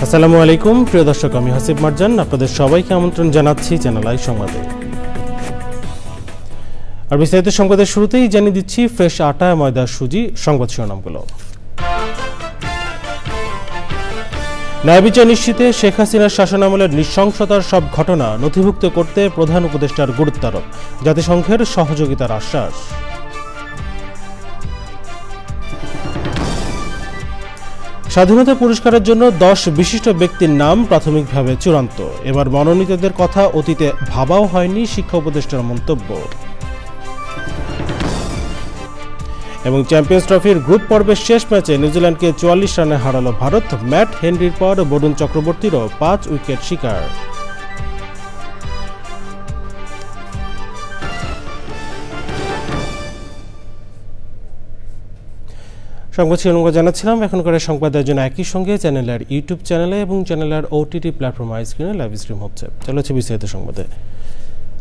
আসসালামু আলাইকুম প্রিয় দর্শক, আমি হাসিব মারজান আপনাদের সবাইকে আমন্ত্রণ জানাচ্ছি চ্যানেল আই সংবাদে। আর বিস্তারিত সংবাদের শুরুতেই জানিয়ে দিচ্ছি ফ্রেশ আটা ময়দা সুজি সংবাদ শিরোনামগুলো। ন্যায় বিচার নিশ্চিতে শেখ হাসিনার শাসনামলের নৃশংসতার সব ঘটনা নথিভুক্ত করতে প্রধান উপদেষ্টার গুরুত্বারোপ, জাতিসংঘের সহযোগিতার আশ্বাস। স্বাধীনতা পুরস্কারের জন্য 10 বিশিষ্ট ব্যক্তির নাম প্রাথমিকভাবে চূড়ান্ত, এবার মনোনীতদের কথা অতীতে ভাবাও হয়নি, শিক্ষা উপদেষ্টার মন্তব্য। এবং চ্যাম্পিয়ন্স ট্রফির গ্রুপ পর্বের শেষ ম্যাচে নিউজিল্যান্ডকে 44 রানে হারালো ভারত, ম্যাট হেনরির পর বরুণ চক্রবর্তীরও 5 উইকেট শিকার। সংবাদ শিরোনাম জানাচ্ছিলাম, এখনকার সংবাদের জন্য একই সঙ্গে চ্যানেলের ইউটিউব চ্যানেলে এবং চ্যানেলের ওটিটি প্ল্যাটফর্ম আইস্ক্রিনে লাইভ স্ট্রিম হচ্ছে। চলেছে বিস্তারিত সংবাদে।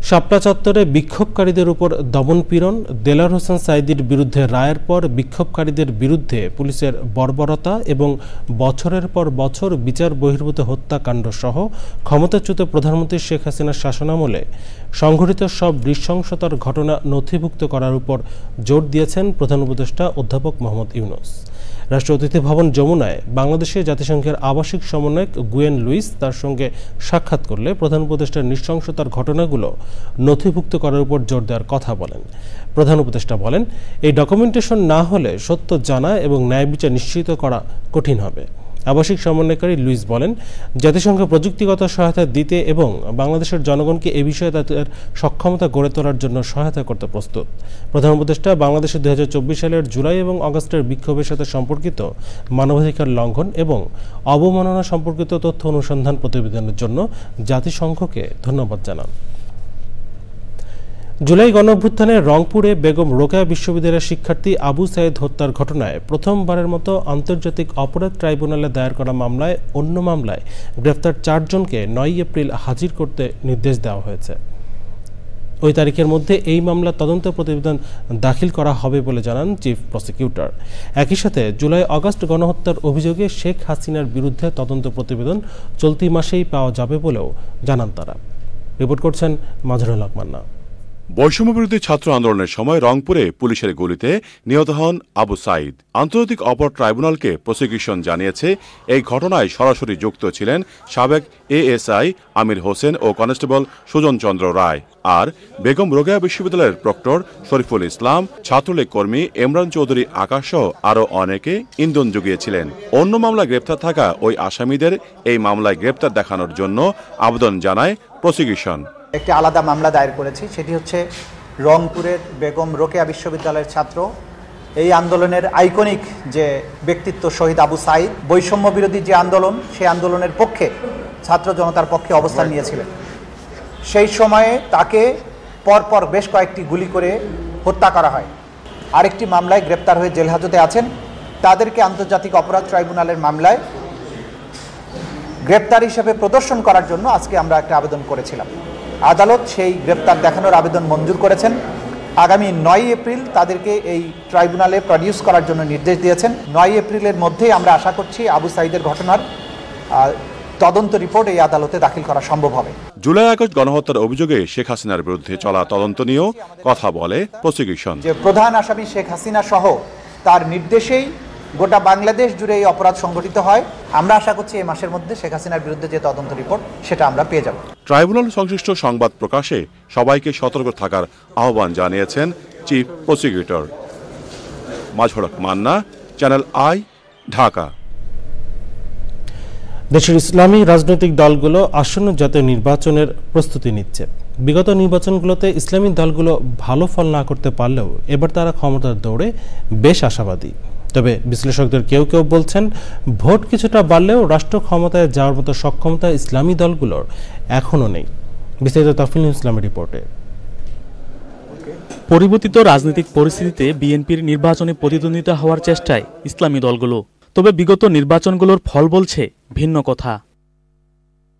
শাপলা চত্বরে বিক্ষোভকারীদের উপর দমনপীড়ন, দেলার হোসেন সাইদির বিরুদ্ধে রায়ের পর বিক্ষোভকারীদের বিরুদ্ধে পুলিশের বর্বরতা এবং বছরের পর বছর বিচার বহির্ভূত হত্যাকাণ্ড সহ ক্ষমতাচ্যুত প্রধানমন্ত্রী শেখ হাসিনার শাসনামলে সংঘটিত সব নৃশংসতার ঘটনা নথিভুক্ত করার উপর জোর দিয়েছেন প্রধান উপদেষ্টা অধ্যাপক মোহাম্মদ ইউনূস। রাষ্ট্র অতিথি ভবন যমুনায় বাংলাদেশে জাতিসংঘের আবাসিক সমন্বয়ক গুয়েন লুইস তার সঙ্গে সাক্ষাৎ করলে প্রধান উপদেষ্টার নৃশংসতার ঘটনাগুলো নথিভুক্ত করার উপর জোর দেওয়ার কথা বলেন। প্রধান উপদেষ্টা বলেন, এই ডকুমেন্টেশন না হলে সত্য জানা এবং ন্যায় বিচার নিশ্চিত করা কঠিন হবে। আবাসিক সমন্বয়কারী লুইস বলেন, জাতিসংঘ প্রযুক্তিগত সহায়তা দিতে এবং বাংলাদেশের জনগণকে এ বিষয়ে তাদের সক্ষমতা গড়ে তোলার জন্য সহায়তা করতে প্রস্তুত। প্রধান উপদেষ্টা বাংলাদেশে 2024 সালের জুলাই এবং আগস্টের বিক্ষোভের সাথে সম্পর্কিত মানবাধিকার লঙ্ঘন এবং অবমাননা সম্পর্কিত তথ্য অনুসন্ধান প্রতিবেদনের জন্য জাতিসংঘকে ধন্যবাদ জানান। জুলাই গণঅভ্যুত্থানে রংপুরে বেগম রোকেয়া বিশ্ববিদ্যালয়ের শিক্ষার্থী আবু সাইদ হত্যার ঘটনায় প্রথমবারের মতো আন্তর্জাতিক অপরাধ ট্রাইব্যুনালে দায়ের করা মামলায় অন্য মামলায় গ্রেফতার 4 জনকে 9 এপ্রিল হাজির করতে নির্দেশ দেওয়া হয়েছে। ওই তারিখের মধ্যে এই মামলার তদন্ত প্রতিবেদন দাখিল করা হবে বলে জানান চিফ প্রসিকিউটর। একই সাথে জুলাই আগস্ট গণহত্যার অভিযোগে শেখ হাসিনার বিরুদ্ধে তদন্ত প্রতিবেদন চলতি মাসেই পাওয়া যাবে বলেও জানান তারা। রিপোর্ট করছেন মাজহারুল হক মান্না। বৈষম্যবিরোধী ছাত্র আন্দোলনের সময় রংপুরে পুলিশের গুলিতে নিহত হন আবু সাইদ। আন্তর্জাতিক অপরাধ ট্রাইব্যুনালকে প্রসিকিউশন জানিয়েছে, এই ঘটনায় সরাসরি যুক্ত ছিলেন সাবেক এএসআই আমির হোসেন ও কনস্টেবল সুজন চন্দ্র রায়। আর বেগম রোকেয়া বিশ্ববিদ্যালয়ের প্রক্টর শরীফুল ইসলাম, ছাত্রলীগ কর্মী ইমরান চৌধুরী আকাশ সহ আরও অনেকে ইন্ধন জুগিয়েছিলেন। অন্য মামলায় গ্রেপ্তার থাকা ওই আসামিদের এই মামলায় গ্রেপ্তার দেখানোর জন্য আবেদন জানায় প্রসিকিউশন। একটি আলাদা মামলা দায়ের করেছি, সেটি হচ্ছে রংপুরের বেগম রোকেয়া বিশ্ববিদ্যালয়ের ছাত্র, এই আন্দোলনের আইকনিক যে ব্যক্তিত্ব শহীদ আবু সাইদ, বৈষম্য বিরোধী যে আন্দোলন, সেই আন্দোলনের পক্ষে ছাত্র জনতার পক্ষে অবস্থান নিয়েছিলেন। সেই সময়ে তাকে পরপর বেশ কয়েকটি গুলি করে হত্যা করা হয়। আরেকটি মামলায় গ্রেপ্তার হয়ে জেল হাজতে আছেন, তাদেরকে আন্তর্জাতিক অপরাধ ট্রাইব্যুনালের মামলায় গ্রেপ্তার হিসেবে প্রদর্শন করার জন্য আজকে আমরা একটা আবেদন করেছিলাম। আদালত সেই গ্রেপ্তার দেখানোর আবেদন মঞ্জুর করেছেন। আগামী 9 এপ্রিল তাদেরকে এই ট্রাইব্যুনালে প্রডিউস করার জন্য নির্দেশ দিয়েছেন। 9 এপ্রিলের মধ্যেই আমরা আশা করছি আবু সাইদের ঘটনার তদন্ত রিপোর্ট এই আদালতে দাখিল করা সম্ভব হবে। জুলাই আগস্ট গণহত্যার অভিযোগে শেখ হাসিনার বিরুদ্ধে চলা তদন্ত নিয়েও কথা বলে প্রসিকিউশন। যে প্রধান আসামি শেখ হাসিনা সহ তার নির্দেশেই গোটা বাংলাদেশ জুড়ে এই অপরাধ সংঘটিত হয়। আমরা আশা করছি এই মাসের মধ্যে শেখ হাসিনার বিরুদ্ধে যে তদন্ত রিপোর্ট সেটা আমরা পেয়ে যাব। ট্রাইব্যুনাল সংশ্লিষ্ট সংবাদ প্রকাশে সবাইকে সতর্ক থাকার আহ্বান জানিয়েছেন chief prosecutor. Mazharul Haque Manna, Channel I, Dhaka. দেশের ইসলামী রাজনৈতিক দলগুলো আসন্ন জাতীয় নির্বাচনের প্রস্তুতি নিচ্ছে। বিগত নির্বাচনগুলোতে ইসলামী দলগুলো ভালো ফল না করতে পারলেও এবার তারা ক্ষমতার দৌড়ে বেশ আশাবাদী। তবে বিশ্লেষকদের কেউ কেউ বলছেন, ভোট কিছুটা বাড়লেও রাষ্ট্র ক্ষমতায় যাওয়ার মতো সক্ষমতা ইসলামী দলগুলোর এখনও নেই। বিস্তারিত তাফিল ইসলামের রিপোর্টে। পরিবর্তিত রাজনৈতিক পরিস্থিতিতে বিএনপির নির্বাচনে প্রতিদ্বন্দ্বিতা হওয়ার চেষ্টায় ইসলামী দলগুলো, তবে বিগত নির্বাচনগুলোর ফল বলছে ভিন্ন কথা।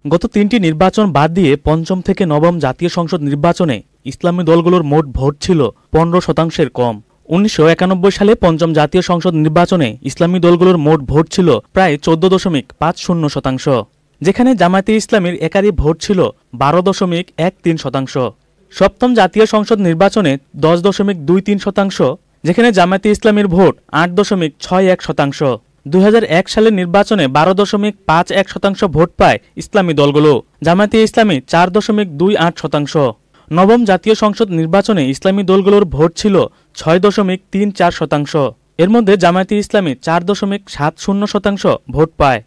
গত 3টি নির্বাচন বাদ দিয়ে পঞ্চম থেকে নবম জাতীয় সংসদ নির্বাচনে ইসলামী দলগুলোর মোট ভোট ছিল 15% কম। 1991 সালে পঞ্চম জাতীয় সংসদ নির্বাচনে ইসলামী দলগুলোর মোট ভোট ছিল প্রায় 14.50%, যেখানে জামায়াতে ইসলামীর একারই ভোট ছিল 12.13%। সপ্তম জাতীয় সংসদ নির্বাচনে 10.23%, যেখানে জামায়াতে ইসলামীর ভোট 8.61%। 2001 সালের নির্বাচনে 12.51% ভোট পায় ইসলামী দলগুলো, জামায়াতে ইসলামী 4.28%। নবম জাতীয় সংসদ নির্বাচনে ইসলামী দলগুলোর ভোট ছিল 6.34%। এর মধ্যে জামায়াতে ইসলামী 4.70% ভোট পায়।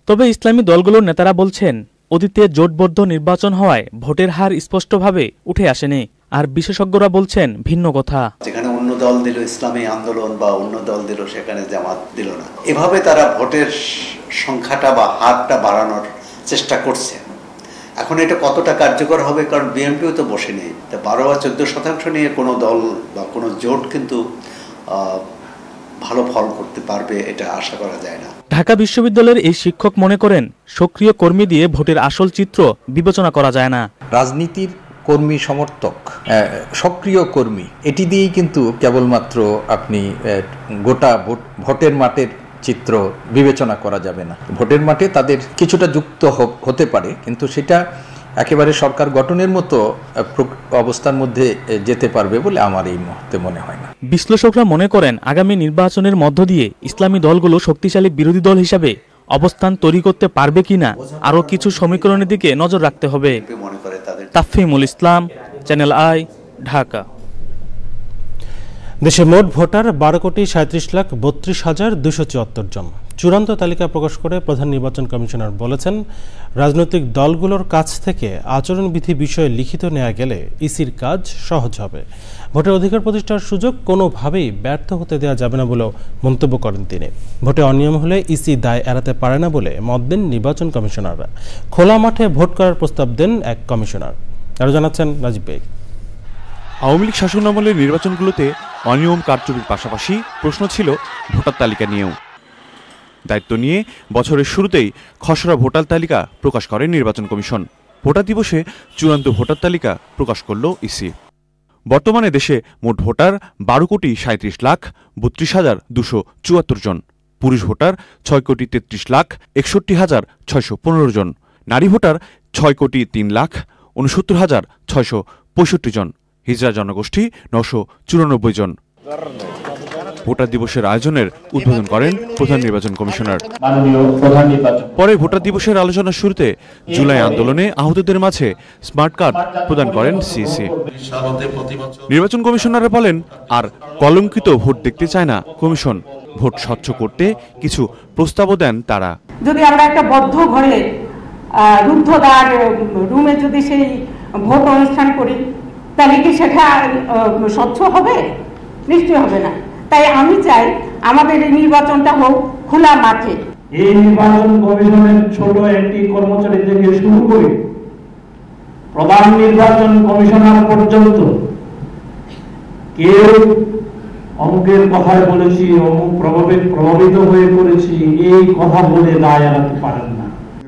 তবে ইসলামী দলগুলোর নেতারা বলছেন, অতীতে জোটবদ্ধ নির্বাচন হওয়ায় ভোটের হার স্পষ্টভাবে উঠে আসেনি, আর বিশেষজ্ঞরা বলছেন ভিন্ন কথা। যেখানে অন্য দল দিল ইসলামী আন্দোলন বা অন্য দল দিল, সেখানে জামাত দিল না। এভাবে তারা ভোটের সংখ্যাটা বা হারটা বাড়ানোর চেষ্টা করছে। এখন এটা কতটা কার্যকর হবে, কারণ বিএনপিও তো বসে নেই। 12 বা 14% নিয়ে কোনো দল বা কোনো জোট কিন্তু ভালো ফল করতে পারবে এটা আশা করা যায় না। ঢাকা বিশ্ববিদ্যালয়ের এই শিক্ষক মনে করেন, সক্রিয় কর্মী দিয়ে ভোটের আসল চিত্র বিবেচনা করা যায় না। রাজনীতির কর্মী সমর্থক, সক্রিয় কর্মী, এটি দিয়েই কিন্তু কেবলমাত্র আপনি গোটা ভোটের মাঠের চিত্র বিবেচনা করা যাবে না। ভোটের মাঠে তাদের কিছুটা যুক্ত হতে পারে, কিন্তু সেটা একেবারে সরকার গঠনের মতো অবস্থার মধ্যে যেতে পারবে বলে আমার এই মুহূর্তে মনে হয় না। বিশ্লেষকরা মনে করেন, আগামী নির্বাচনের মধ্য দিয়ে ইসলামী দলগুলো শক্তিশালী বিরোধী দল হিসাবে অবস্থান তৈরি করতে পারবে কিনা আরও কিছু সমীকরণের দিকে নজর রাখতে হবে। তাফহিমুল ইসলাম, চ্যানেল আই, ঢাকা। দেশে মোট ভোটার 12,37,32,274 জন। চূড়ান্ত তালিকা প্রকাশ করে প্রধান নির্বাচন কমিশনার বলেছেন, রাজনৈতিক দলগুলোর কাছ থেকে আচরণবিধি বিষয়ে লিখিত নেওয়া গেলে ইসির কাজ সহজ হবে। ভোটের অধিকার প্রতিষ্ঠার সুযোগ কোনোভাবেই ব্যর্থ হতে দেওয়া যাবে না বলেও মন্তব্য করেন তিনি। ভোটে অনিয়ম হলে ইসি দায় এড়াতে পারে না বলে মত দেন নির্বাচন কমিশনাররা। খোলা মাঠে ভোট করার প্রস্তাব দেন এক কমিশনার। আরও জানাচ্ছেন রাজীব বেগ। আওয়ামী লীগ শাসনামলের নির্বাচনগুলোতে অনিয়ম কারচুপির পাশাপাশি প্রশ্ন ছিল ভোটার তালিকা নিয়েও। দায়িত্ব নিয়ে বছরের শুরুতেই খসড়া ভোটার তালিকা প্রকাশ করে নির্বাচন কমিশন। ভোটার দিবসে চূড়ান্ত ভোটার তালিকা প্রকাশ করল ইসি। বর্তমানে দেশে মোট ভোটার 12,37,32,274 জন। পুরুষ ভোটার 6,33,61,615 জন। নারী ভোটার 6,03,69,665 জন। হিজড়া জনগোষ্ঠী 994 জন। ভোটার দিবসের আয়োজনের উদ্বোধন করেন প্রধান নির্বাচন কমিশনার। পরে ভোটার দিবসের আলোচনার শুরুতে জুলাই আন্দোলনে আহতদের মাঝে স্মার্ট কার্ড প্রদান করেন সিইসি। নির্বাচন কমিশনার বলেন, আর কলঙ্কিত ভোট দেখতে চায় না কমিশন। ভোট স্বচ্ছ করতে কিছু প্রস্তাবও দেন তারা। যদি আমরা একটা বদ্ধ ঘরে রুদ্ধদ্বার রুমে যদি সেই ভোট অনুষ্ঠান করি, তাহলে কি সেটা স্বচ্ছ হবে? নিশ্চয় হবে না। তাই আমি চাই আমাদের এই নির্বাচনটা হোক খোলা মাঠে। এই নির্বাচন কমিশনের ছোট একটি কর্মচারী থেকে শুরু করে প্রধান নির্বাচন কমিশনার পর্যন্ত কেউ অমুকের কথায় বলেছি, অমুক প্রভাবিত হয়ে পড়েছি, এই কথা বলে দায় এড়াতে পারেন না।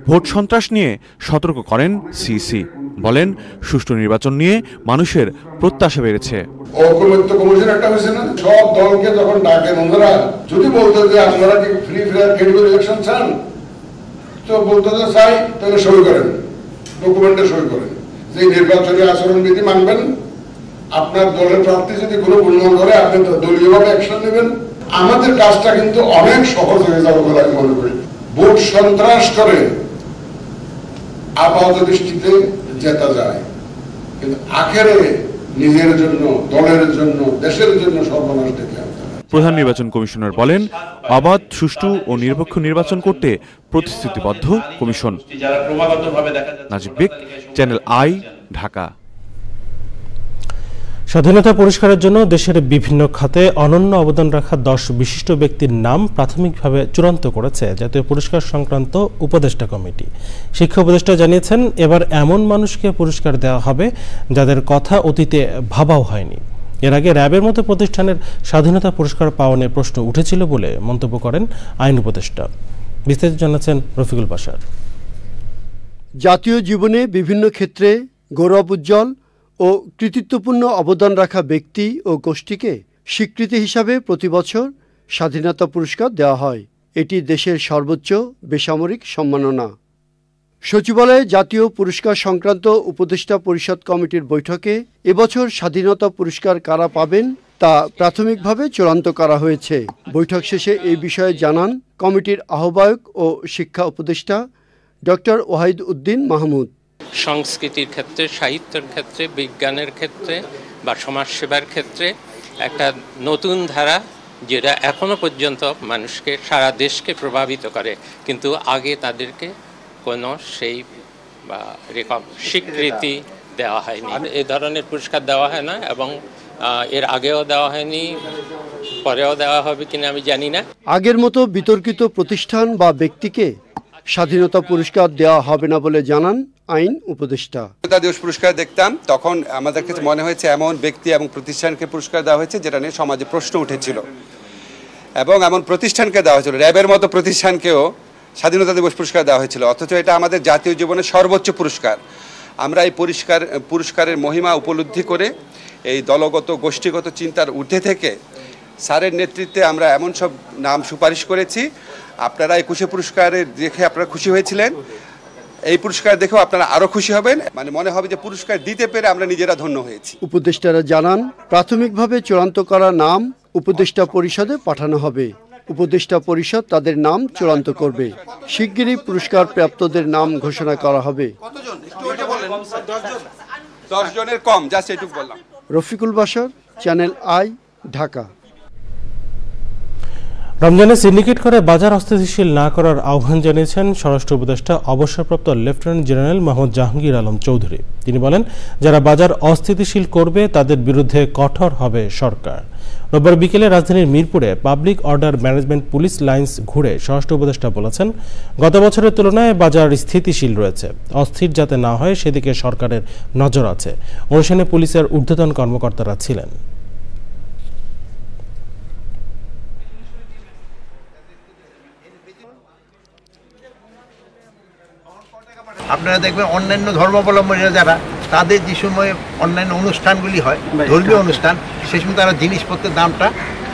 ভোট সন্ত্রাস নিয়ে সতর্ক করেন সিইসি। বলেন, সুষ্ঠু নির্বাচন নিয়ে মানুষের প্রত্যাশা বেড়েছে। ঐকমত্য কমিশন একটা হয়েছে না, সব দলকে যখন ডাকেন ওনারা যদি বলতে যে আপনারা কি ফ্রি ফেয়ার ক্রেডিবল ইলেকশন চান, তো বলতে যে চাই, তাহলে সই করেন, ডকুমেন্টে সই করেন যে নির্বাচনী আচরণবিধি মানবেন। আপনার দলের প্রার্থী যদি কোনো উন্নয়ন করে আপনি দলীয়ভাবে অ্যাকশন নেবেন। আমাদের কাজটা কিন্তু অনেক সহজ হয়ে যাবে বলে আমি মনে করি। ভোট সন্ত্রাস করে আপাত দৃষ্টিতে জেতা যায়, কিন্তু আখেরে নিজের জন্য, দলের জন্য, দেশের জন্য সর্বনাশ ডেকে আনতে হয়। প্রধান নির্বাচন কমিশনার বলেন, অবাধ, সুষ্ঠু ও নিরপেক্ষ নির্বাচন করতে প্রতিশ্রুতিবদ্ধ commission. Najib beg, channel I, Dhaka. স্বাধীনতা পুরস্কারের জন্য দেশের বিভিন্ন খাতে অনন্য অবদান রাখা 10 বিশিষ্ট ব্যক্তির নাম প্রাথমিকভাবে চূড়ান্ত করেছে জাতীয় পুরস্কার সংক্রান্ত উপদেষ্টা কমিটি। শিক্ষা উপদেষ্টা জানিয়েছেন, এবার এমন মানুষকে পুরস্কার দেওয়া হবে যাদের কথা অতীতে ভাবাও হয়নি। এর আগে র্যাবের মতো প্রতিষ্ঠানের স্বাধীনতা পুরস্কার পাওয়া নিয়ে প্রশ্ন উঠেছিল বলে মন্তব্য করেন আইন উপদেষ্টা। বিস্তারিত জানাচ্ছেন রফিকুল বাশার। জাতীয় জীবনে বিভিন্ন ক্ষেত্রে গৌরব উজ্জ্বল ও কৃতিত্বপূর্ণ অবদান রাখা ব্যক্তি ও গোষ্ঠীকে স্বীকৃতি হিসাবে প্রতি বছর স্বাধীনতা পুরস্কার দেওয়া হয়। এটি দেশের সর্বোচ্চ বেসামরিক সম্মাননা। সচিবালয়ে জাতীয় পুরস্কার সংক্রান্ত উপদেষ্টা পরিষদ কমিটির বৈঠকে এবছর স্বাধীনতা পুরস্কার কারা পাবেন তা প্রাথমিকভাবে চূড়ান্ত করা হয়েছে। বৈঠক শেষে এই বিষয়ে জানান কমিটির আহ্বায়ক ও শিক্ষা উপদেষ্টা ডক্টর ওয়াহিদ উদ্দিন মাহমুদ। সংস্কৃতির ক্ষেত্রে, সাহিত্যের ক্ষেত্রে, বিজ্ঞানের ক্ষেত্রে বা সমাজসেবার ক্ষেত্রে একটা নতুন ধারা, যেটা এখনো পর্যন্ত মানুষকে, সারা দেশকে প্রভাবিত করে, কিন্তু আগে তাদেরকে কোনো সেই বা স্বীকৃতি দেওয়া হয়নি। এই ধরনের পুরস্কার দেওয়া হয় না, এবং এর আগেও দেওয়া হয়নি, পরেও দেওয়া হবে কিনা আমি জানি না। আগের মতো বিতর্কিত প্রতিষ্ঠান বা ব্যক্তিকে স্বাধীনতা পুরস্কার দেওয়া হবে না বলে জানান আইন উপদেষ্টা। স্বাধীনতা দিবস পুরস্কার দেখতাম, তখন আমাদের কাছে মনে হয়েছে এমন ব্যক্তি এবং প্রতিষ্ঠানকে পুরস্কার দেওয়া হয়েছে যেটা নিয়ে সমাজে প্রশ্ন উঠেছিল, এবং এমন প্রতিষ্ঠানকে দেওয়া হয়েছিল, র্যাবের মতো প্রতিষ্ঠানকেও স্বাধীনতা দিবস পুরস্কার দেওয়া হয়েছিল, অথচ এটা আমাদের জাতীয় জীবনের সর্বোচ্চ পুরস্কার। আমরা এই পুরস্কারের মহিমা উপলব্ধি করে এই দলগত গোষ্ঠীগত চিন্তার ঊর্ধ্বে থেকে স্যারের নেতৃত্বে আমরা এমন সব নাম সুপারিশ করেছি। আপনারা 21 পুরস্কারে দেখে আপনারা খুশি হয়েছিলেন, এই পুরস্কার দেখেও আপনারা আরো খুশি হবেন। মানে মনে হবে যে পুরস্কার দিতে পেরে আমরা নিজেরা ধন্য হয়েছি। উপদেষ্টারা জানান প্রাথমিকভাবে চূড়ান্ত করা নাম উপদেষ্টা পরিষদে পাঠানো হবে। উপদেষ্টা পরিষদ তাদের নাম চূড়ান্ত করবে। শিগগিরই পুরস্কার প্রাপ্তদের নাম ঘোষণা করা হবে। 10 জনের কম, জাস্ট এটুকু বললাম। Rafiqul Bashar, channel I, Dhaka. রমজানে সিন্ডিকেট করে বাজার অস্থিতিশীল না করার আহ্বান জানিয়েছেন স্বরাষ্ট্র উপদেষ্টা অবসরপ্রাপ্ত লেফটেন্যান্ট জেনারেল মোহাম্মদ জাহাঙ্গীর আলম চৌধুরী। তিনি বলেন, যারা বাজার অস্থিতিশীল করবে তাদের বিরুদ্ধে কঠোর হবে সরকার। রোববার বিকেলে রাজধানীর মিরপুরে public order management police lines ঘুরে স্বরাষ্ট্র উপদেষ্টা বলেছেন, গত বছরের তুলনায় বাজার স্থিতিশীল রয়েছে, অস্থির যাতে না হয় সেদিকে সরকারের নজর আছে। অনুষ্ঠানে পুলিশের ঊর্ধ্বতন কর্মকর্তারা ছিলেন। আপনারা দেখবেন অন্যান্য ধর্মাবলম্বীরা যারা, তাদের যে সময় অন্যান্য অনুষ্ঠানগুলি হয়, ধর্মীয় অনুষ্ঠান, সে সময় তারা জিনিসপত্রের দামটা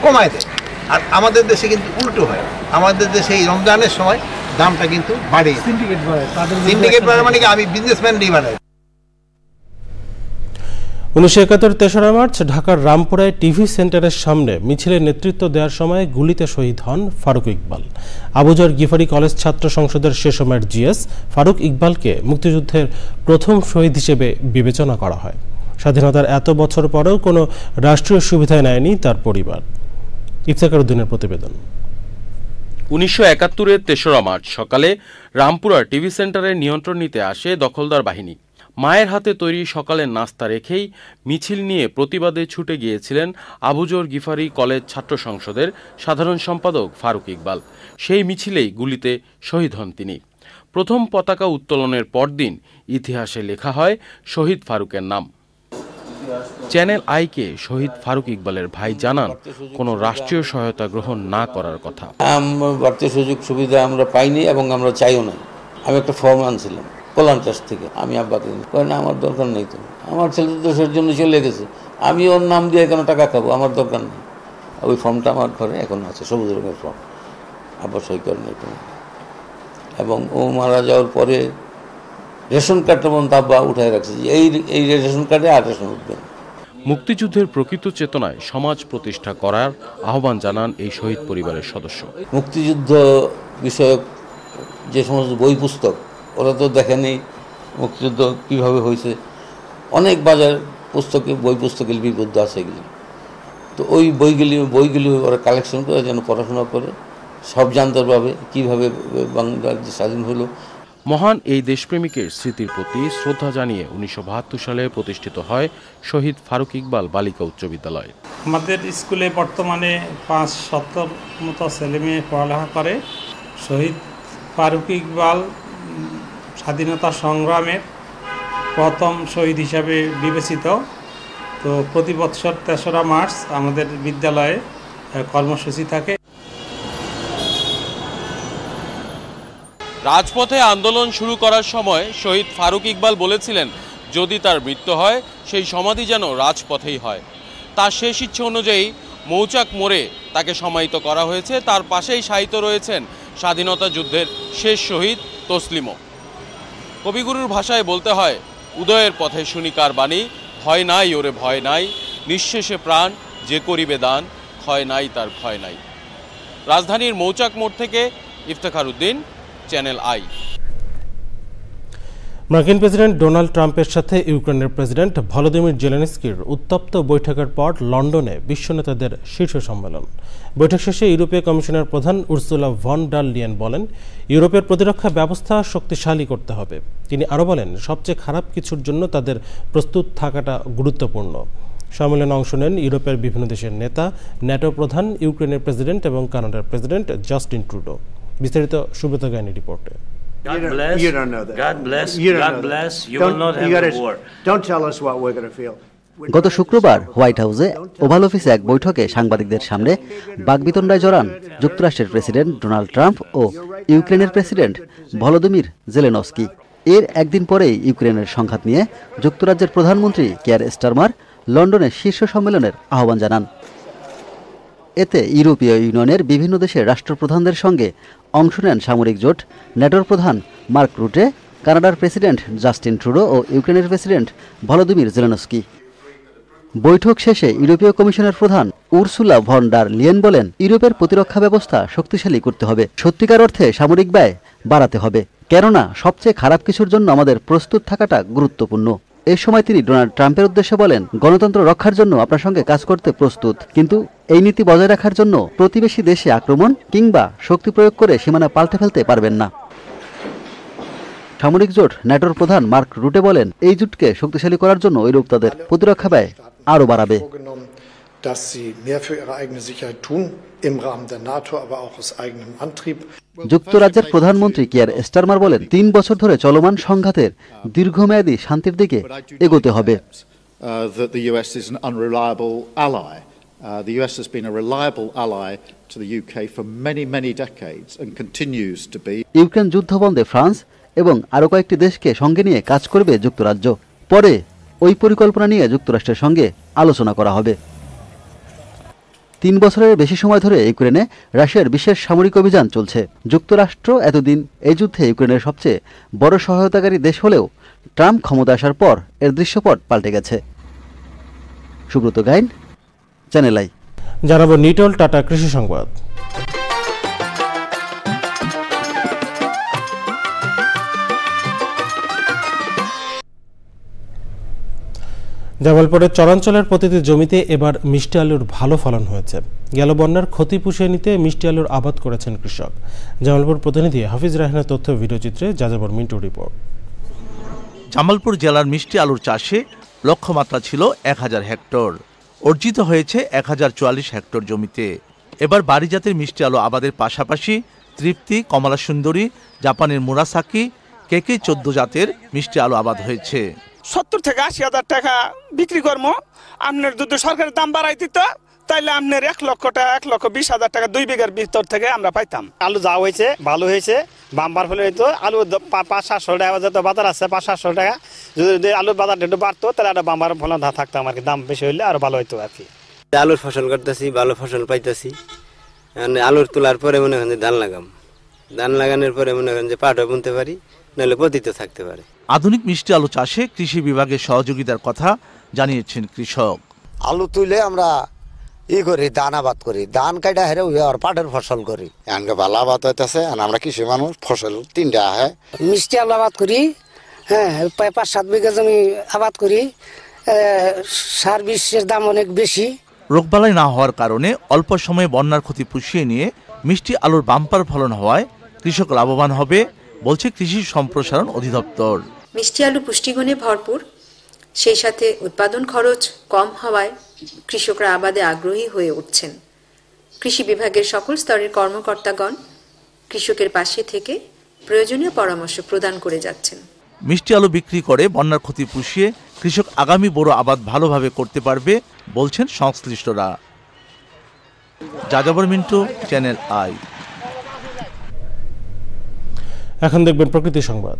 কমায় দেয়। আর আমাদের দেশে কিন্তু উল্টো হয়, আমাদের দেশে এই রমজানের সময় দামটা কিন্তু বাড়ে। সিন্ডিকেট বাড়ে মানে কি, আমি বিজনেসম্যান নিয়ে বাড়াই। 1971 তেসরা মার্চ ঢাকার রামপুরায় টিভি সেন্টারের সামনে মিছিলের নেতৃত্ব দেওয়ার সময় গুলিতে শহীদ হন ফারুক ইকবাল। আবুজর গিফারি কলেজ ছাত্র সংসদের সে সময়ের জিএস ফারুক ইকবালকে মুক্তিযুদ্ধের প্রথম শহীদ হিসেবে বিবেচনা করা হয়। স্বাধীনতার এত বছর পরেও কোনো রাষ্ট্রীয় সুবিধা নেয়নি তার পরিবার। ইফতেখার উদ্দিনের প্রতিবেদন। 1971-এর 3রা মার্চ সকালে রামপুরা টিভি সেন্টারের নিয়ন্ত্রণ নিতে আসে দখলদার বাহিনী। মায়ের হাতে তৈরি সকালের নাস্তা রেখেই মিছিল নিয়ে প্রতিবাদে ছুটে গিয়েছিলেন আবুজর গিফারি কলেজ ছাত্র সংসদের সাধারণ সম্পাদক ফারুক ইকবাল। সেই মিছিলেই গুলিতে শহীদ হন তিনি। প্রথম পতাকা উত্তোলনের পরদিন ইতিহাসে লেখা হয় শহীদ ফারুকের নাম। চ্যানেল আইকে শহীদ ফারুক ইকবালের ভাই জানান, কোনো রাষ্ট্রীয় সহায়তা গ্রহণ না করার কথা। বাড়তি সুযোগ সুবিধা আমরা পাইনি এবং আমরা চাইও না। আমি একটা ফর্ম আনছিলাম কল্যাণ ট্রাস্ট থেকে, আমি আব্বাকে না, আমার দরকার নেই, তো আমার ছেলে তো দেশের জন্য চলে গেছে, আমি ওর নাম দিয়ে কেন টাকা খাবো, আমার দরকার নেই। ওই ফর্মটা আমার ঘরে এখন আছে, সবুজ রঙের ফর্ম, আব্বা সই করেন এটা। এবং ও মারা যাওয়ার পরে রেশন কার্ডটা পর্যন্ত আব্বা উঠায় রাখছে, এই রেশন কার্ডে আর রেশন উঠবে। মুক্তিযুদ্ধের প্রকৃত চেতনায় সমাজ প্রতিষ্ঠা করার আহ্বান জানান এই শহীদ পরিবারের সদস্য। মুক্তিযুদ্ধ বিষয়ক যে সমস্ত বই পুস্তক, ওরা তো দেখেনি মুক্তিযুদ্ধ কীভাবে হয়েছে, অনেক বাজার পুস্তকে বই পুস্তকে লিপিবদ্ধ আছে এগুলি। তো ওই বইগুলি ওরা কালেকশন করে যেন পড়াশোনা করে সব জানতে পারবে কীভাবে বাংলাদেশ স্বাধীন হলো। মহান এই দেশপ্রেমিকের স্মৃতির প্রতি শ্রদ্ধা জানিয়ে 1972 সালে প্রতিষ্ঠিত হয় শহীদ ফারুক ইকবাল বালিকা উচ্চ বিদ্যালয়। আমাদের স্কুলে বর্তমানে 570 মতো ছেলেমেয়ে পড়ালেখা করে। শহীদ ফারুক ইকবাল স্বাধীনতা সংগ্রামের প্রথম শহীদ হিসাবে বিবেচিত। তো প্রতি বছর 3রা মার্চ আমাদের বিদ্যালয়ে কর্মসূচি থাকে। রাজপথে আন্দোলন শুরু করার সময় শহীদ ফারুক ইকবাল বলেছিলেন, যদি তার মৃত্যু হয় সেই সমাধি যেন রাজপথেই হয়। তার শেষ ইচ্ছে অনুযায়ী মৌচাক মোড়ে তাকে সমাহিত করা হয়েছে। তার পাশেই শায়িত রয়েছেন স্বাধীনতা যুদ্ধের শেষ শহীদ তসলিমও। কবিগুরুর ভাষায় বলতে হয়, উদয়ের পথে শুনিকার বাণী, ভয় নাই ওরে ভয় নাই, নিঃশেষে প্রাণ যে করিবে দান, ক্ষয় নাই তার ক্ষয় নাই। রাজধানীর মৌচাক মোড় থেকে ইফতেখার উদ্দিন, চ্যানেল আই। মার্কিন প্রেসিডেন্ট ডোনাল্ড ট্রাম্পের সাথে ইউক্রেনের প্রেসিডেন্ট ভলোদিমির জেলেনস্কির উত্তপ্ত বৈঠকের পর লন্ডনে বিশ্ব নেতাদের শীর্ষ সম্মেলন। বৈঠক শেষে ইউরোপীয় কমিশনের প্রধান উর্সুলা ভন ডার লিয়েন বলেন, ইউরোপের প্রতিরক্ষা ব্যবস্থা শক্তিশালী করতে হবে। তিনি আরও বলেন, সবচেয়ে খারাপ কিছুর জন্য তাদের প্রস্তুত থাকাটা গুরুত্বপূর্ণ। সম্মেলনে অংশ নেন ইউরোপের বিভিন্ন দেশের নেতা, ন্যাটো প্রধান, ইউক্রেনের প্রেসিডেন্ট এবং কানাডার প্রেসিডেন্ট জাস্টিন ট্রুডো। বিস্তারিত সুব্রত গাইনি রিপোর্টে। God bless. You don't know that. God bless. God bless. You will not have a war. Don't tell us what we're going to feel. গত শুক্রবার হোয়াইট হাউসে oval অফিসে এক বৈঠকে সাংবাদিকদের সামনে বাকবিতণ্ডায় জড়ান যুক্তরাষ্ট্রের প্রেসিডেন্ট ডোনাল্ড ট্রাম্প ও ইউক্রেনের প্রেসিডেন্ট ভলোদিমির জেলেনস্কি। এর একদিন পরেই ইউক্রেনের সংঘাত নিয়ে যুক্তরাজ্যের প্রধানমন্ত্রী কিয়ার স্টারমার লন্ডনে শীর্ষ সম্মেলনের আহ্বান জানান। এতে ইউরোপীয় ইউনিয়নের বিভিন্ন দেশের রাষ্ট্রপ্রধানদের সঙ্গে অংশ নেন সামরিক জোট ন্যাটোর প্রধান মার্ক রুটে, কানাডার প্রেসিডেন্ট জাস্টিন ট্রুডো ও ইউক্রেনের প্রেসিডেন্ট ভলোদিমির জেলেনস্কি। বৈঠক শেষে ইউরোপীয় কমিশনের প্রধান উর্সুলা ভন ডার লিয়েন বলেন, ইউরোপের প্রতিরক্ষা ব্যবস্থা শক্তিশালী করতে হবে, সত্যিকার অর্থে সামরিক ব্যয় বাড়াতে হবে, কেননা সবচেয়ে খারাপ কিছুর জন্য আমাদের প্রস্তুত থাকাটা গুরুত্বপূর্ণ। এ সময় তিনি ডোনাল্ড ট্রাম্পের উদ্দেশ্যে বলেন, গণতন্ত্র রক্ষার জন্য আপনার সঙ্গে কাজ করতে প্রস্তুত, কিন্তু এই নীতি বজায় রাখার জন্য প্রতিবেশী দেশে আক্রমণ কিংবা শক্তি প্রয়োগ করে সীমানা পাল্টে ফেলতে পারবেন না। সামরিক জোট ন্যাটোর প্রধান মার্ক রুটে বলেন, এই জোটকে শক্তিশালী করার জন্য ইউরোপ তাদের প্রতিরক্ষা ব্যয় আরও বাড়াবে। যুক্তরাজ্যের প্রধানমন্ত্রী কিয়ার স্টারমার বলেন, ৩ বছর ধরে চলমান সংঘাতের দীর্ঘমেয়াদী শান্তির দিকে এগোতে হবে। The US has been a reliable ally to the UK for many, many decades and continues to be. Ukraine যুদ্ধ বন্ধে ফ্রান্স এবং আরও কয়েকটি দেশকে সঙ্গে নিয়ে কাজ করবে যুক্তরাজ্য। পরে ওই পরিকল্পনা নিয়ে যুক্তরাষ্ট্রের সঙ্গে আলোচনা করা হবে। 3 বছরের বেশি সময় ধরে ইউক্রেনে রাশিয়ার বিশেষ সামরিক অভিযান চলছে। যুক্তরাষ্ট্র এতদিন এই যুদ্ধে ইউক্রেনের সবচেয়ে বড় সহায়তাকারী দেশ হলেও ট্রাম্প ক্ষমতা আসার পর এর দৃশ্যপট পাল্টে গেছে। Subrata Gain, channel I. জানাবো নিটল টাটা কৃষি সংবাদ। জামালপুরের চরাঞ্চলের প্রতিটি জমিতে এবার মিষ্টি আলুর ভালো ফলন হয়েছে। গেল বন্যার ক্ষতি পুষিয়ে নিতে মিষ্টি আলুর আবাদ করেছেন কৃষক। জামালপুর প্রতিনিধি হাফিজ রায়হানের তথ্য ভিডিওচিত্রে যাযাবর মিন্টু রিপোর্ট। জামালপুর জেলার মিষ্টি আলুর চাষে লক্ষ্যমাত্রা ছিল 1000 হেক্টর, অর্জিত হয়েছে 1044 হেক্টর জমিতে। এবার বাড়ি জাতের মিষ্টি আলু আবাদের পাশাপাশি তৃপ্তি, কমলা সুন্দরী, জাপানের মুরাসাকি, কেকে 14 জাতের মিষ্টি আলু আবাদ হয়েছে। 70 থেকে 80 হাজার টাকা বিক্রি করবো। আপনার যদি সরকারের দাম বাড়াই দিত তাইলে আপনার 1 লক্ষ টাকা, 1,20,000 টাকা 2 বিঘার ভিতর থেকে আমরা পাইতাম। আলু যা হয়েছে ভালো হয়েছে, বাম্বার ফলে হইতো আলু 500-700 টাকা যত বাজার আছে, 500-700 টাকা যদি আলুর বাজার একটু বাড়তো তাহলে একটা বাম্বার ফলন থাকতাম আর কি, দাম বেশি হইলে আরো ভালো হইতো আর কি। আলুর ফসল করতেছি, ভালো ফসল পাইতেছি। আলুর তোলার পরে মনে করেন ধান লাগাম, ধান লাগানোর পরে মনে করেন যে পাটও বুনতে পারি, নাহলে পতিত থাকতে পারে। আধুনিক মিষ্টি আলু চাষে কৃষি বিভাগের সহযোগিতার কথা জানিয়েছেন কৃষক। আলু তুলে আমরা করি, ধান আবাদ করি, ধান কাটা হেরে আর পাটের ফসল করি। এখানকে ভালো আবাদ হইতেছে, আমরা কৃষি মানুষ, ফসল 3টা আহে। মিষ্টি আলু আবাদ করি, হ্যাঁ, প্রায় 5-7 বিঘা জমি আবাদ করি। সার বিষের দাম অনেক বেশি। রোগবালাই না হওয়ার কারণে অল্প সময়ে বন্যার ক্ষতি পুষিয়ে নিয়ে মিষ্টি আলুর বাম্পার ফলন হওয়ায় কৃষক লাভবান হবে বলছে কৃষি সম্প্রসারণ অধিদপ্তর। মিষ্টি আলু পুষ্টিগুণে ভরপুর, সেই সাথে উৎপাদন খরচ কম হওয়ায় কৃষকরা আবাদে আগ্রহী হয়ে উঠছেন। কৃষি বিভাগের সকল স্তরের কর্মকর্তাগণ কৃষকের পাশে থেকে প্রয়োজনীয় পরামর্শ প্রদান করে যাচ্ছেন। মিষ্টি আলু বিক্রি করে বন্যার ক্ষতি পুষিয়ে কৃষক আগামী বড় আবাদ ভালোভাবে করতে পারবে বলছেন সংশ্লিষ্টরা। যাযাবর মিন্টু, চ্যানেল আই। এখন দেখবেন প্রকৃতি সংবাদ।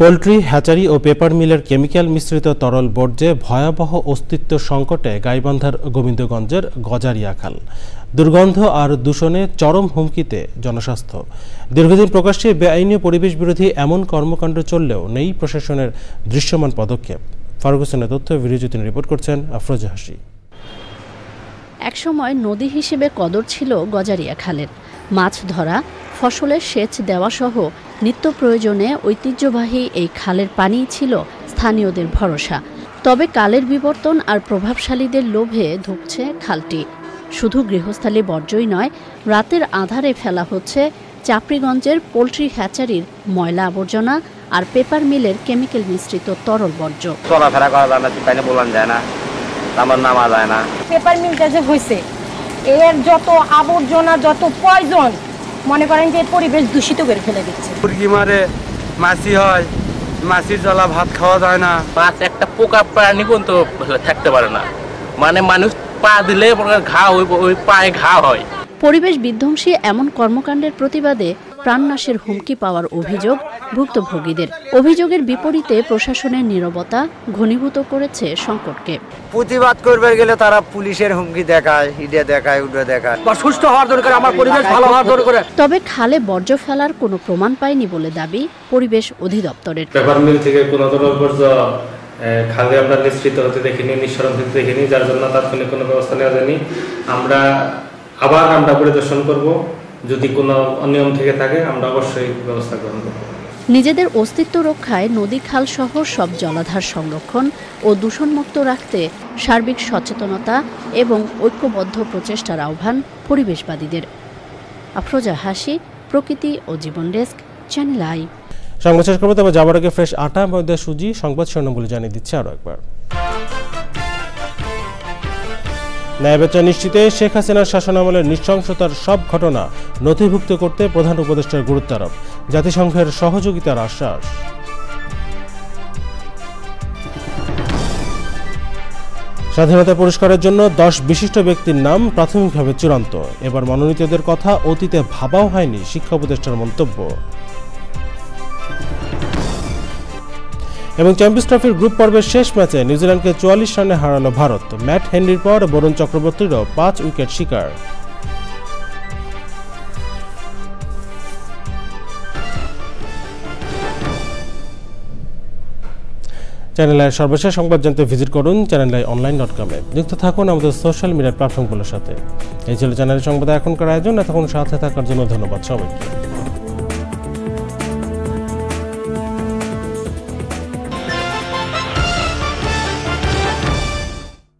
পোল্ট্রি, হ্যাচারি ও পেপার মিলের কেমিক্যাল মিশ্রিত তরল বর্জ্যে ভয়াবহ অস্তিত্ব সংকটে গাইবান্ধার গোবিন্দগঞ্জের গজারিয়া খাল। দুর্গন্ধ আর দূষণে চরম হুমকিতে জনস্বাস্থ্য। দীর্ঘদিন প্রকাশ্যে বেআইনি পরিবেশ বিরোধী এমন কর্মকাণ্ড চললেও নেই প্রশাসনের দৃশ্যমান পদক্ষেপ। ফারুক হোসেনের তথ্য, ভিডিওচিত্র রিপোর্ট করছেন আফরোজা হাসি। একসময় নদী হিসেবে কদর ছিল গজারিয়া খালের। মাছ ধরা, ফসলের সেচ দেওয়া সহ নিত্য প্রয়োজনে ঐতিহ্যবাহী এই খালের পানিই ছিল স্থানীয়দের ভরসা। তবে কালের বিবর্তন আর প্রভাবশালীদের লোভে ধুঁকছে খালটি। শুধু গৃহস্থালী বর্জ্যই নয়, রাতের আধারে ফেলা হচ্ছে চাপড়িগঞ্জের পোল্ট্রি হ্যাচারির ময়লা আবর্জনা আর পেপার মিলের কেমিক্যাল মিশ্রিত তরল বর্জ্য। চলাফেরা করা যায় না, পানি বলান যায় না, আমার নামা যায় না। পেপার মিলটা যে হয়েছে, এর যত আবর্জনা, যত পয়জন, মনে করেন যে পরিবেশ দূষিত করে ফেলে দিচ্ছে। মুরগি মারে, মাছি হয়, মাছির জ্বালা ভাত খাওয়া যায় না। মাছ একটা পোকা প্রাণী পর্যন্ত থাকতে পারে না, মানে মানুষ পা দিলে ঘা, ওই পায়ে ঘা হয়। পরিবেশ বিধ্বংসী এমন কর্মকাণ্ডের প্রতিবাদে প্রাণনাশের হুমকি পাওয়ার অভিযোগ ভুক্তভোগীদের। অভিযোগের বিপরীতে প্রশাসনের নীরবতা ঘনীভূত করেছে সংকটকে। প্রতিবাদ করবে গেলে তারা পুলিশের হুমকি দেখায়, ইডে দেখায়, উডে দেখায়। সুস্থ হওয়ার দরকার, আমার পরিবেশ ভালো হওয়ার দরকার। তবে খালে বর্জ্য ফেলার কোনো প্রমাণ পায়নি বলে দাবি পরিবেশ অধিদপ্তরের। পেপার মিল থেকে কোনো তরল বর্জ্য খালে আমরা নিঃসৃত হতে দেখিনি, নিঃসরণ হতে দেখিনি, যার জন্য তাৎক্ষণিক কোনো ব্যবস্থা নেওয়া যায়নি। আমরা পরিদর্শন করব, যদি কোনো অনিয়ম থেকে থাকে আমরা অবশ্যই ব্যবস্থা গ্রহণ করব। নিজেদের অস্তিত্ব রক্ষায় নদী, খাল সহ সব জলাধার সংরক্ষণ ও দূষণমুক্ত রাখতে সার্বিক সচেতনতা এবং ঐক্যবদ্ধ প্রচেষ্টার আহ্বান পরিবেশবাদীদের। আফরোজা হাসি, প্রকৃতি ও জীবন ডেস্ক, চ্যানেল আই। সংবাদ শেষ করবো, তবে যাবার আগে ফ্রেশ আটা, ময়দা, সুজি সংবাদ শিরোনামগুলো জানিয়ে দিচ্ছে আরও একবার। ন্যায় বিচার নিশ্চিতে শেখ হাসিনার শাসনামলের নৃশংসতার সব ঘটনা নথিভুক্ত করতে প্রধান উপদেষ্টার গুরুত্ব আরোপ, জাতিসংঘের সহযোগিতার আশ্বাস। স্বাধীনতা পুরস্কারের জন্য 10 বিশিষ্ট ব্যক্তির নাম প্রাথমিকভাবে চূড়ান্ত। এবার মনোনীতদের কথা অতীতে ভাবাও হয়নি, শিক্ষা উপদেষ্টার মন্তব্য। এবং চ্যাম্পিয়ন্স ট্রফির গ্রুপ পর্বের শেষ ম্যাচে নিউজিল্যান্ডকে 44 রানে হারালো ভারত। ম্যাট হেনরির পর বরুণ চক্রবর্তীরও 5 উইকেট শিকার। চ্যানেল আইয়ের সর্বশেষ সংবাদ জানতে ভিজিট করুন channelionline.com-এ। যুক্ত থাকুন আমাদের সোশ্যাল মিডিয়ার প্ল্যাটফর্মগুলোর সাথে। এই ছিল চ্যানেলের সংবাদ এখনকার আয়োজন। এতক্ষণ সাথে থাকার জন্য ধন্যবাদ সবাইকে।